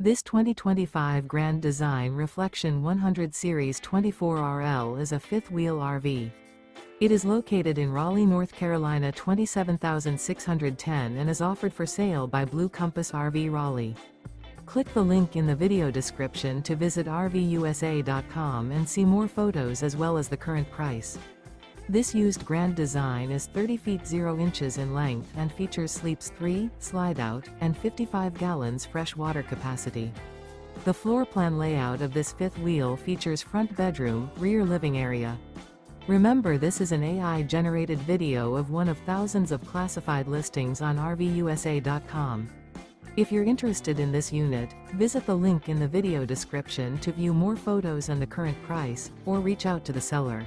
This 2025 Grand Design Reflection 100 Series 24RL is a fifth-wheel RV. It is located in Raleigh, North Carolina 27610 and is offered for sale by Blue Compass RV Raleigh. Click the link in the video description to visit RVUSA.com and see more photos as well as the current price. This used Grand Design is 30 feet 0 inches in length and features sleeps 3, Slideout, and 55 gallons fresh water capacity. The floor plan layout of this fifth wheel features front bedroom, rear living area. Remember, this is an AI-generated video of one of thousands of classified listings on RVUSA.com. If you're interested in this unit, visit the link in the video description to view more photos and the current price, or reach out to the seller.